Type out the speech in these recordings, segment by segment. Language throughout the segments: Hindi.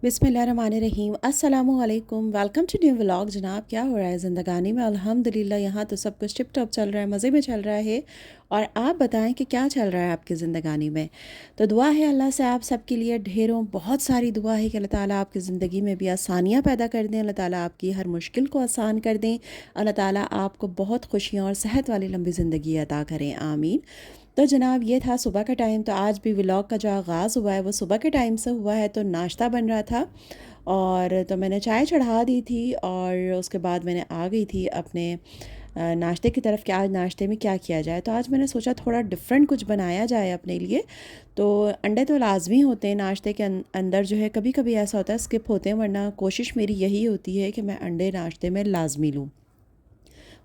बिस्मिल्लाहिर्रहमानिर्रहीम अस्सलामुअलैकुम। Welcome to new vlog. जनाब, क्या हो रहा है ज़िंदगानी में? अल्हम्दुलिल्लाह यहाँ तो सब कुछ टिप टॉप चल रहा है, मज़े में चल रहा है। और आप बताएं कि क्या चल रहा है आपकी ज़िंदगानी में? तो दुआ है अल्लाह से आप सबके लिए ढेरों बहुत सारी दुआ है कि अल्लाह ताला आपकी ज़िंदगी में भी आसानियाँ पैदा कर दें, अल्लाह ताला आपकी हर मुश्किल को आसान कर दें, अल्लाह ताला आपको बहुत खुशियाँ और सेहत वाली लंबी ज़िंदगी अता करें, आमीन। तो जनाब, ये था सुबह का टाइम। तो आज भी व्लॉग का जो आगाज़ हुआ है वो सुबह के टाइम से हुआ है। तो नाश्ता बन रहा था और तो मैंने चाय चढ़ा दी थी और उसके बाद मैंने आ गई थी अपने नाश्ते की तरफ कि आज नाश्ते में क्या किया जाए। तो आज मैंने सोचा थोड़ा डिफरेंट कुछ बनाया जाए अपने लिए। तो अंडे तो लाजमी होते हैं नाश्ते के अंदर, जो है कभी कभी ऐसा होता है स्किप होते हैं, वरना कोशिश मेरी यही होती है कि मैं अंडे नाश्ते में लाजमी लूँ।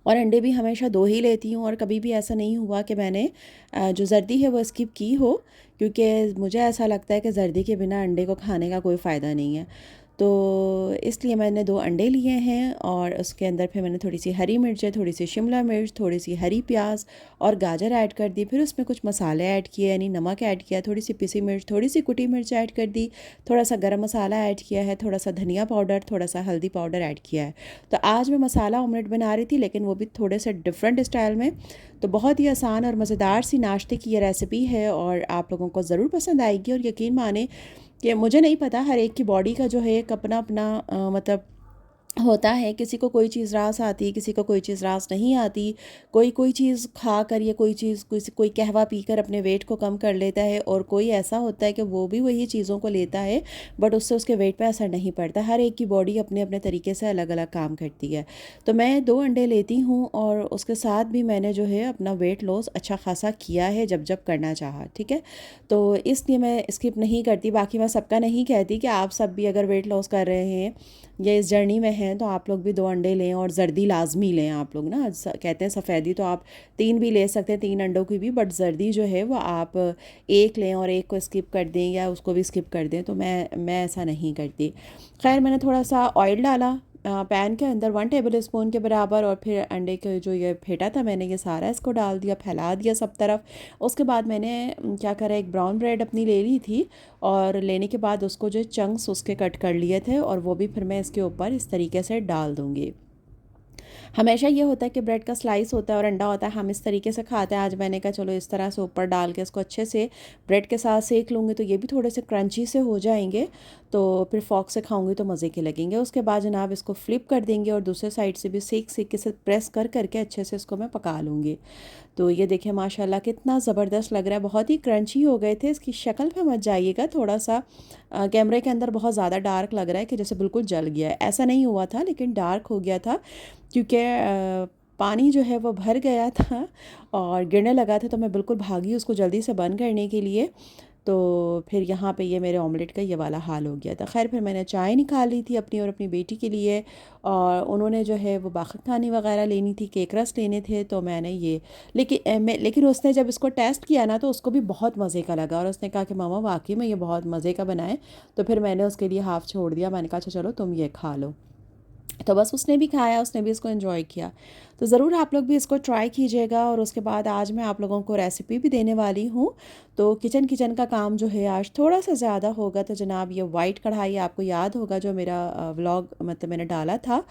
और अंडे भी हमेशा 2 ही लेती हूँ और कभी भी ऐसा नहीं हुआ कि मैंने जो ज़र्दी है वो स्किप की हो, क्योंकि मुझे ऐसा लगता है कि ज़र्दी के बिना अंडे को खाने का कोई फ़ायदा नहीं है। तो इसलिए मैंने 2 अंडे लिए हैं और उसके अंदर फिर मैंने थोड़ी सी हरी मिर्चें, थोड़ी सी शिमला मिर्च, थोड़ी सी हरी प्याज और गाजर ऐड कर दी। फिर उसमें कुछ मसाले ऐड किए, यानी नमक ऐड किया, थोड़ी सी पिसी मिर्च, थोड़ी सी कुटी मिर्च ऐड कर दी, थोड़ा सा गरम मसाला ऐड किया है, थोड़ा सा धनिया पाउडर, थोड़ा सा हल्दी पाउडर ऐड किया है। तो आज मैं मसाला ऑमलेट बना रही थी, लेकिन वो भी थोड़े से डिफरेंट स्टाइल में। तो बहुत ही आसान और मज़ेदार सी नाश्ते की ये रेसिपी है और आप लोगों को ज़रूर पसंद आएगी। और यकीन माने कि मुझे नहीं पता, हर एक की बॉडी का जो है एक अपना अपना मतलब होता है। किसी को कोई चीज़ रास आती, किसी को कोई चीज़ रास नहीं आती। कोई कोई चीज़ खा कर या कोई चीज़ कोई कहवा पीकर अपने वेट को कम कर लेता है, और कोई ऐसा होता है कि वो भी वही चीज़ों को लेता है बट उससे उसके वेट पे असर नहीं पड़ता। हर एक की बॉडी अपने अपने तरीके से अलग अलग काम करती है। तो मैं 2 अंडे लेती हूँ और उसके साथ भी मैंने जो है अपना वेट लॉस अच्छा खासा किया है जब जब करना चाहा, ठीक है। तो इसलिए मैं स्किप नहीं करती। बाकी मैं सबका नहीं कहती कि आप सब भी अगर वेट लॉस कर रहे हैं या इस जर्नी में हैं तो आप लोग भी 2 अंडे लें और ज़र्दी लाजमी लें। आप लोग ना कहते हैं सफ़ेदी तो आप 3 भी ले सकते हैं, 3 अंडों की भी, बट ज़र्दी जो है वो आप 1 लें और 1 को स्किप कर दें या उसको भी स्किप कर दें। तो मैं ऐसा नहीं करती। खैर, मैंने थोड़ा सा ऑयल डाला पैन के अंदर 1 टेबल स्पून के बराबर, और फिर अंडे के जो ये फेंटा था मैंने ये सारा इसको डाल दिया, फैला दिया सब तरफ। उसके बाद मैंने क्या करा, एक ब्राउन ब्रेड अपनी ले ली थी और लेने के बाद उसको जो चंक्स उसके कट कर लिए थे और वो भी फिर मैं इसके ऊपर इस तरीके से डाल दूँगी। हमेशा ये होता है कि ब्रेड का स्लाइस होता है और अंडा होता है, हम इस तरीके से खाते हैं। आज मैंने कहा चलो इस तरह से ऊपर डाल के इसको अच्छे से ब्रेड के साथ सेक लूँगी तो ये भी थोड़े से क्रंची से हो जाएंगे। तो फिर फॉक से खाऊंगी तो मज़े के लगेंगे। उसके बाद जनाब इसको फ्लिप कर देंगे और दूसरे साइड से भी सेक सेक के से प्रेस कर करके अच्छे से इसको मैं पका लूँगी। तो ये देखिए माशाल्लाह कितना ज़बरदस्त लग रहा है, बहुत ही क्रंची हो गए थे। इसकी शक्ल पे मत जाइएगा, थोड़ा सा कैमरे के अंदर बहुत ज़्यादा डार्क लग रहा है कि जैसे बिल्कुल जल गया है। ऐसा नहीं हुआ था, लेकिन डार्क हो गया था क्योंकि पानी जो है वो भर गया था और गिरने लगा था। तो मैं बिल्कुल भागी उसको जल्दी से बंद करने के लिए। तो फिर यहाँ पे ये मेरे ऑमलेट का ये वाला हाल हो गया था। खैर, फिर मैंने चाय निकाली थी अपनी और अपनी बेटी के लिए, और उन्होंने जो है वो बाख़ानी वगैरह लेनी थी, केक रस लेने थे। तो मैंने ये लेकिन उसने जब इसको टेस्ट किया ना तो उसको भी बहुत मज़े का लगा और उसने कहा कि मामा वाकई में ये बहुत मज़े का बनाए। तो फिर मैंने उसके लिए हाफ़ छोड़ दिया। मैंने कहा अच्छा चलो तुम ये खा लो। तो बस उसने भी खाया, उसने भी इसको एंजॉय किया। तो ज़रूर आप लोग भी इसको ट्राई कीजिएगा। और उसके बाद आज मैं आप लोगों को रेसिपी भी देने वाली हूँ। तो किचन किचन का काम जो है आज थोड़ा सा ज़्यादा होगा। तो जनाब, ये वाइट कढ़ाई आपको याद होगा जो मेरा व्लॉग मतलब मैंने डाला था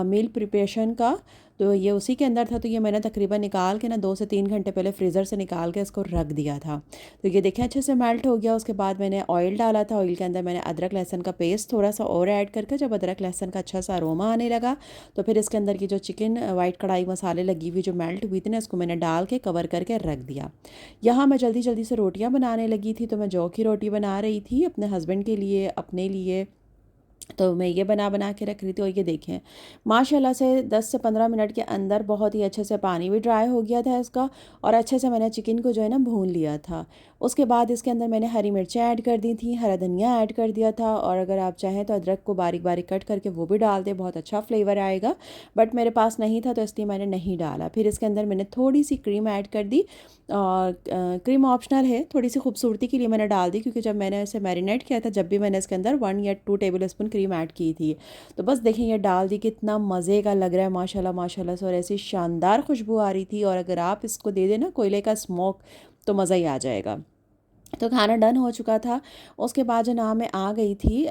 मील प्रिपरेशन का, तो ये उसी के अंदर था। तो ये मैंने तकरीबन निकाल के ना 2 से 3 घंटे पहले फ्रीज़र से निकाल के इसको रख दिया था। तो ये देखें अच्छे से मेल्ट हो गया। उसके बाद मैंने ऑयल डाला था, ऑयल के अंदर मैंने अदरक लहसुन का पेस्ट थोड़ा सा और ऐड करके, जब अदरक लहसुन का अच्छा सा अरोमा आने लगा तो फिर इसके अंदर की जो चिकन वाइट कढ़ाई मसाले लगी हुई जो मेल्ट हुई थी ना, इसको मैंने डाल के कवर करके रख दिया। यहाँ मैं जल्दी जल्दी से रोटियाँ बनाने लगी थी। तो मैं जौ की रोटी बना रही थी अपने हस्बैंड के लिए, अपने लिए। तो मैं ये बना बना के रख रही थी। और ये देखें माशाल्लाह से 10 से 15 मिनट के अंदर बहुत ही अच्छे से पानी भी ड्राई हो गया था इसका, और अच्छे से मैंने चिकन को जो है ना भून लिया था। उसके बाद इसके अंदर मैंने हरी मिर्चें ऐड कर दी थी, हरा धनिया ऐड कर दिया था, और अगर आप चाहें तो अदरक को बारीक बारीक कट करके वो भी डाल दें, बहुत अच्छा फ्लेवर आएगा। बट मेरे पास नहीं था तो इसलिए मैंने नहीं डाला। फिर इसके अंदर मैंने थोड़ी सी क्रीम ऐड कर दी, और क्रीम ऑप्शनल है, थोड़ी सी खूबसूरती के लिए मैंने डाल दी, क्योंकि जब मैंने इसे मैरिनेट किया था जब भी मैंने इसके अंदर 1 या 2 टेबल स्पून क्रीम ऐड की थी। तो बस देखें ये डाल दी, कितना मज़े का लग रहा है माशाल्लाह माशाल्लाह से, और ऐसी शानदार खुशबू आ रही थी। और अगर आप इसको दे दें ना कोयले का स्मोक तो मज़ा ही आ जाएगा। तो खाना डन हो चुका था। उसके बाद जनाब मैं आ गई थी,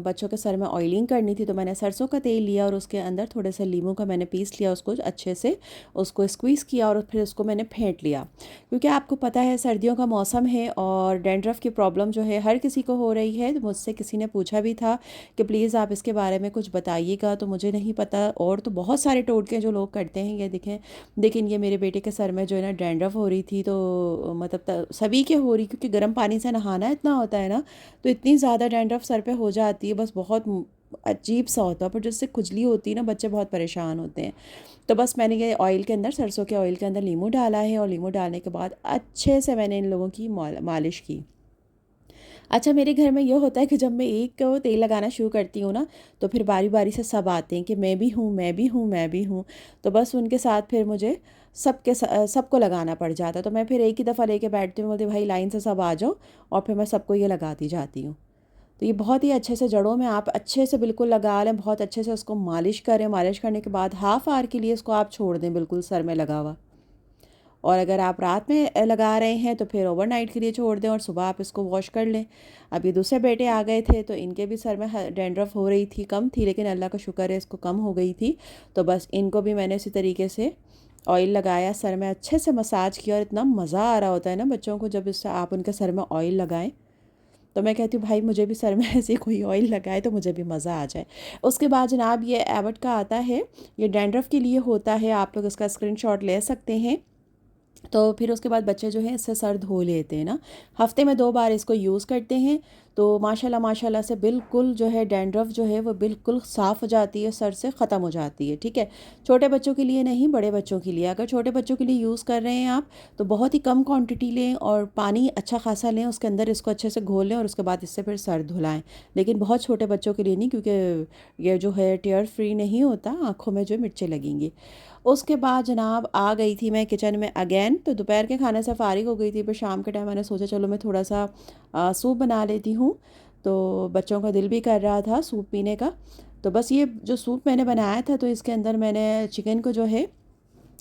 बच्चों के सर में ऑयलिंग करनी थी, तो मैंने सरसों का तेल लिया और उसके अंदर थोड़े से लीमू का मैंने पीस लिया, उसको अच्छे से उसको स्क्वीज़ किया और फिर उसको मैंने फेंट लिया। क्योंकि आपको पता है सर्दियों का मौसम है और डैंड्रफ की प्रॉब्लम जो है हर किसी को हो रही है। तो मुझसे किसी ने पूछा भी था कि प्लीज़ आप इसके बारे में कुछ बताइएगा, तो मुझे नहीं पता। और तो बहुत सारे टोटके जो लोग करते हैं ये देखें, लेकिन ये मेरे बेटे के सर में जो है ना डैंड्रफ हो रही थी, तो मतलब सभी के हो रही, क्योंकि गर्म पानी से नहाना इतना होता है ना, तो इतनी ज़्यादा डैंड्रफ सर पे हो जाती है, बस बहुत अजीब सा होता है। पर जिससे खुजली होती है ना, बच्चे बहुत परेशान होते हैं। तो बस मैंने ये ऑयल के अंदर, सरसों के ऑयल के अंदर नींबू डाला है और नींबू डालने के बाद अच्छे से मैंने इन लोगों की मालिश की। अच्छा, मेरे घर में ये होता है कि जब मैं एक को तेल लगाना शुरू करती हूँ ना, तो फिर बारी बारी से सब आते हैं कि मैं भी हूँ, मैं भी हूँ, मैं भी हूँ। तो बस उनके साथ फिर मुझे सबको लगाना पड़ जाता है। तो मैं फिर एक ही दफ़ा लेके बैठती हूँ, बोलती भाई लाइन से सब आ जाओ, और फिर मैं सबको ये लगाती जाती हूँ। तो ये बहुत ही अच्छे से जड़ों में आप अच्छे से बिल्कुल लगा लें, बहुत अच्छे से उसको मालिश करें। मालिश करने के बाद हाफ़ आवर के लिए इसको आप छोड़ दें बिल्कुल सर में लगा हुआ। और अगर आप रात में लगा रहे हैं तो फिर ओवरनाइट के लिए छोड़ दें और सुबह आप इसको वॉश कर लें। अभी दूसरे बेटे आ गए थे तो इनके भी सर में डैंड्रफ हो रही थी, कम थी लेकिन अल्लाह का शुक्र है इसको कम हो गई थी। तो बस इनको भी मैंने इसी तरीके से ऑयल लगाया, सर में अच्छे से मसाज किया, और इतना मज़ा आ रहा होता है ना बच्चों को जब इससे आप उनके सर में ऑयल लगाएं। तो मैं कहती हूँ भाई मुझे भी सर में ऐसे कोई ऑयल लगाए तो मुझे भी मज़ा आ जाए। उसके बाद जनाब ये एबट का आता है, ये डैंड्रफ के लिए होता है, आप लोग इसका स्क्रीनशॉट ले सकते हैं। तो फिर उसके बाद बच्चे जो हैं इससे सर धो लेते हैं ना, हफ्ते में 2 बार इसको यूज़ करते हैं। तो माशाल्लाह माशाल्लाह से बिल्कुल जो है डैंड्रफ जो है वो बिल्कुल साफ़ हो जाती है, सर से ख़त्म हो जाती है। ठीक है, छोटे बच्चों के लिए नहीं, बड़े बच्चों के लिए। अगर छोटे बच्चों के लिए यूज़ कर रहे हैं आप, तो बहुत ही कम क्वांटिटी लें और पानी अच्छा खासा लें, उसके अंदर इसको अच्छे से घोल लें और उसके बाद इससे फिर सर धुलाएं। लेकिन बहुत छोटे बच्चों के लिए नहीं, क्योंकि ये जो है टीयर फ्री नहीं होता, आँखों में जो मिर्चें लगेंगी। उसके बाद जनाब आ गई थी मैं किचन में अगेन। तो दोपहर के खाने से फ़ारिग हो गई थी, फिर शाम के टाइम मैंने सोचा चलो मैं थोड़ा सा सूप बना लेती हूँ। तो बच्चों का दिल भी कर रहा था सूप पीने का। तो बस ये जो सूप मैंने बनाया था, तो इसके अंदर मैंने चिकन को जो है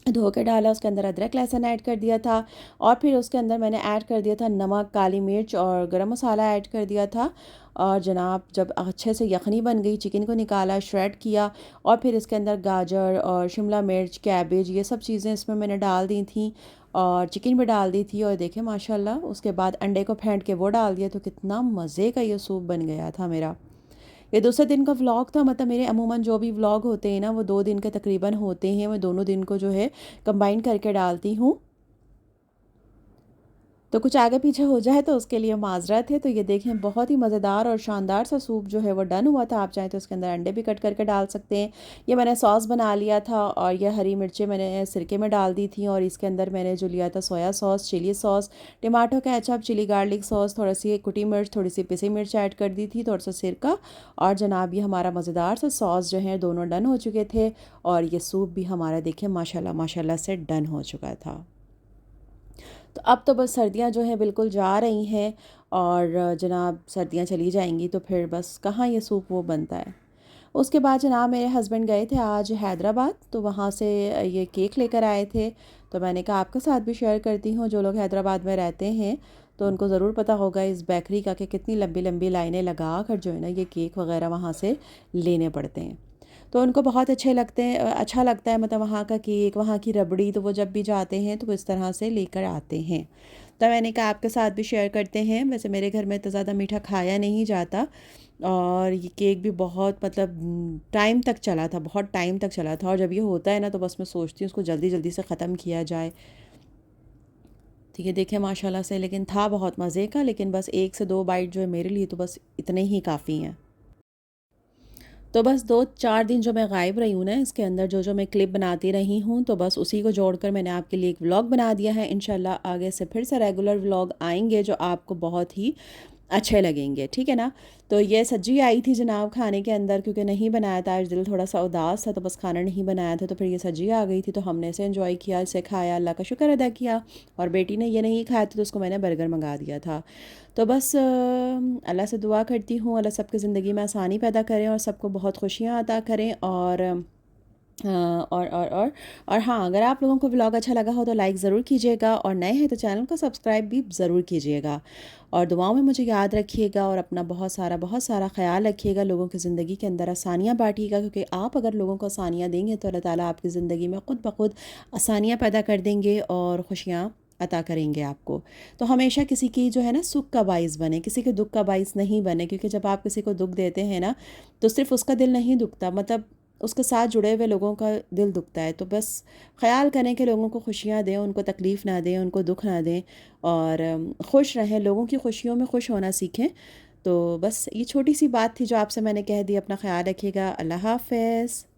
धो के डाला, उसके अंदर अदरक लहसुन ऐड कर दिया था, और फिर उसके अंदर मैंने ऐड कर दिया था नमक, काली मिर्च और गरम मसाला ऐड कर दिया था। और जनाब जब अच्छे से यखनी बन गई, चिकन को निकाला, श्रेड किया, और फिर इसके अंदर गाजर और शिमला मिर्च, कैबेज, ये सब चीज़ें इसमें मैंने डाल दी थी, और चिकन भी डाल दी थी। और देखें माशाल्लाह उसके बाद अंडे को फेंट के वो डाल दिया, तो कितना मज़े का ये सूप बन गया था मेरा। ये दूसरे दिन का व्लॉग था, मतलब मेरे अमूमन जो भी व्लॉग होते हैं ना वो 2 दिन के तकरीबन होते हैं, मैं दोनों दिन को जो है कंबाइन करके डालती हूँ। तो कुछ आगे पीछे हो जाए तो उसके लिए माजरत है। तो ये देखें बहुत ही मज़ेदार और शानदार सा सूप जो है वो डन हुआ था। आप चाहें तो उसके अंदर अंडे भी कट करके डाल सकते हैं। ये मैंने सॉस बना लिया था, और ये हरी मिर्चें मैंने सिरके में डाल दी थी, और इसके अंदर मैंने जो लिया था soya sauce, chilli sauce, tomato ketchup, chilli garlic sauce, थोड़ी सी कुटी मिर्च, थोड़ी सी पिसी मिर्च ऐड कर दी थी, थोड़ा सा सिरका। और जनाब ये हमारा मज़ेदार सा सॉस जो है दोनों डन हो चुके थे, और ये सूप भी हमारा देखें माशाल्लाह माशाल्लाह से डन हो चुका था। तो अब तो बस सर्दियाँ जो हैं बिल्कुल जा रही हैं, और जनाब सर्दियाँ चली जाएंगी तो फिर बस कहाँ ये सूप वो बनता है। उसके बाद जनाब मेरे हस्बैंड गए थे आज हैदराबाद, तो वहाँ से ये केक लेकर आए थे। तो मैंने कहा आपके साथ भी शेयर करती हूँ, जो लोग हैदराबाद में रहते हैं तो उनको ज़रूर पता होगा इस बेकरी का कि कितनी लंबी लंबी लाइनें लगा कर जो है ना ये केक वगैरह वहाँ से लेने पड़ते हैं। तो उनको बहुत अच्छे लगते हैं, अच्छा लगता है, मतलब वहाँ का केक, वहाँ की रबड़ी, तो वो जब भी जाते हैं तो वो इस तरह से लेकर आते हैं। तो मैंने कहा आपके साथ भी शेयर करते हैं। वैसे मेरे घर में तो ज़्यादा मीठा खाया नहीं जाता, और ये केक भी बहुत मतलब टाइम तक चला था, बहुत टाइम तक चला था। और जब ये होता है ना तो बस मैं सोचती हूँ उसको जल्दी जल्दी से ख़त्म किया जाए। तो ये देखें माशाल्लाह से, लेकिन था बहुत मज़े का, लेकिन बस 1 से 2 बाइट जो है मेरे लिए तो बस इतने ही काफ़ी हैं। तो बस 2-4 दिन जो मैं गायब रही हूँ ना, इसके अंदर जो जो मैं क्लिप बनाती रही हूँ, तो बस उसी को जोड़कर मैंने आपके लिए एक व्लॉग बना दिया है। इंशाल्लाह आगे से फिर से रेगुलर व्लॉग आएंगे जो आपको बहुत ही अच्छे लगेंगे, ठीक है ना। तो ये सब्जी आई थी जनाब खाने के अंदर, क्योंकि नहीं बनाया था, आज दिल थोड़ा सा उदास था तो बस खाना नहीं बनाया था, तो फिर ये सब्जी आ गई थी तो हमने इसे एंजॉय किया, इसे खाया, अल्लाह का शुक्र अदा किया। और बेटी ने ये नहीं खाया था तो उसको मैंने बर्गर मंगा दिया था। तो बस अल्लाह से दुआ करती हूँ अल्लाह सबकी ज़िंदगी में आसानी पैदा करें और सबको बहुत खुशियाँ अता करें, और और हाँ, अगर आप लोगों को व्लॉग अच्छा लगा हो तो लाइक ज़रूर कीजिएगा, और नए हैं तो चैनल को सब्सक्राइब भी ज़रूर कीजिएगा। और दुआओं में मुझे याद रखिएगा, और अपना बहुत सारा ख़्याल रखिएगा। लोगों की ज़िंदगी के अंदर आसानियाँ बाँटिएगा, क्योंकि आप अगर लोगों को आसानियाँ देंगे तो अल्लाह ताला आपकी ज़िंदगी में ख़ुद ब खुद आसानियाँ पैदा कर देंगे और खुशियाँ अता करेंगे आपको। तो हमेशा किसी की जो है ना सुख का बाइस बने, किसी के दुख का बाइस नहीं बने, क्योंकि जब आप किसी को दुख देते हैं ना, तो सिर्फ़ उसका दिल नहीं दुखता, मतलब उसके साथ जुड़े हुए लोगों का दिल दुखता है। तो बस ख़्याल करें कि लोगों को खुशियाँ दें, उनको तकलीफ़ ना दें, उनको दुख ना दें, और खुश रहें, लोगों की खुशियों में खुश होना सीखें। तो बस ये छोटी सी बात थी जो आपसे मैंने कह दी। अपना ख़्याल रखिएगा। अल्लाह हाफ़िज़।